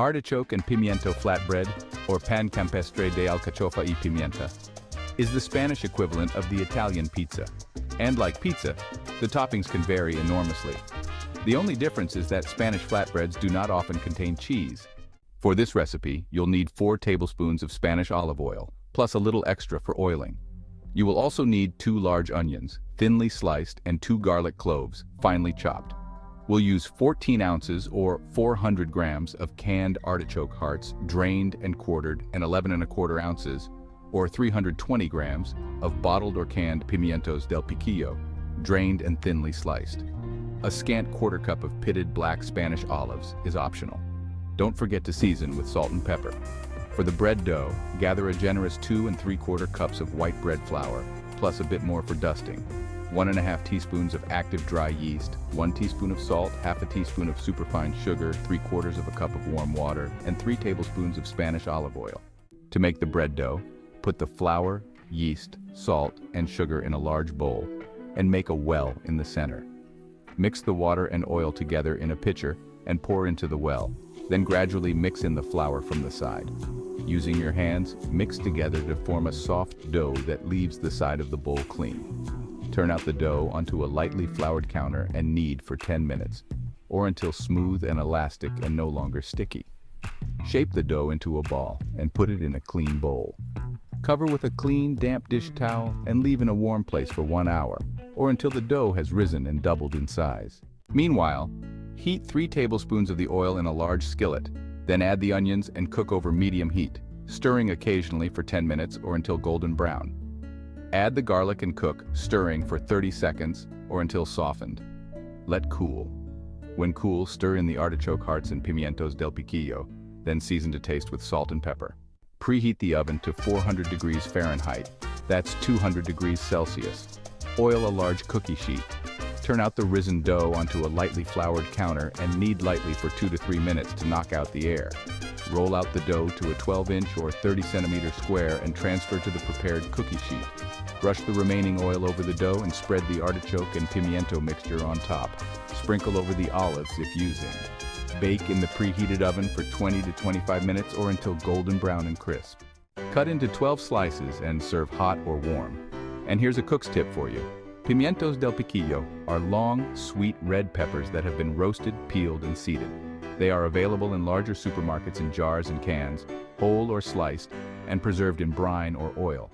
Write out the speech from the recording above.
Artichoke and Pimiento Flatbread, or pan campestre de alcachofa y pimienta, is the Spanish equivalent of the Italian pizza. And like pizza, the toppings can vary enormously. The only difference is that Spanish flatbreads do not often contain cheese. For this recipe, you'll need 4 tablespoons of Spanish olive oil, plus a little extra for oiling. You will also need 2 large onions, thinly sliced, and 2 garlic cloves, finely chopped. We'll use 14 ounces or 400 grams of canned artichoke hearts, drained and quartered, and 11 1/4 ounces or 320 grams of bottled or canned pimientos del piquillo, drained and thinly sliced. A scant 1/4 cup of pitted black Spanish olives is optional. Don't forget to season with salt and pepper. For the bread dough, gather a generous 2 3/4 cups of white bread flour, plus a bit more for dusting. 1 1/2 teaspoons of active dry yeast, 1 teaspoon of salt, 1/2 teaspoon of superfine sugar, 3/4 cup of warm water, and 3 tablespoons of Spanish olive oil. To make the bread dough, put the flour, yeast, salt, and sugar in a large bowl, and make a well in the center. Mix the water and oil together in a pitcher and pour into the well, then gradually mix in the flour from the side. Using your hands, mix together to form a soft dough that leaves the side of the bowl clean. Turn out the dough onto a lightly floured counter and knead for 10 minutes, or until smooth and elastic and no longer sticky. Shape the dough into a ball and put it in a clean bowl. Cover with a clean, damp dish towel and leave in a warm place for 1 hour, or until the dough has risen and doubled in size. Meanwhile, heat 3 tablespoons of the oil in a large skillet, then add the onions and cook over medium heat, stirring occasionally for 10 minutes or until golden brown. Add the garlic and cook, stirring for 30 seconds or until softened. Let cool. When cool, stir in the artichoke hearts and pimientos del piquillo, then season to taste with salt and pepper. Preheat the oven to 400 degrees Fahrenheit, that's 200 degrees Celsius. Oil a large cookie sheet. Turn out the risen dough onto a lightly floured counter and knead lightly for 2 to 3 minutes to knock out the air. Roll out the dough to a 12-inch or 30-centimeter square and transfer to the prepared cookie sheet. Brush the remaining oil over the dough and spread the artichoke and pimiento mixture on top. Sprinkle over the olives if using. Bake in the preheated oven for 20 to 25 minutes or until golden brown and crisp. Cut into 12 slices and serve hot or warm. And here's a cook's tip for you. Pimientos del piquillo are long, sweet red peppers that have been roasted, peeled, and seeded. They are available in larger supermarkets in jars and cans, whole or sliced, and preserved in brine or oil.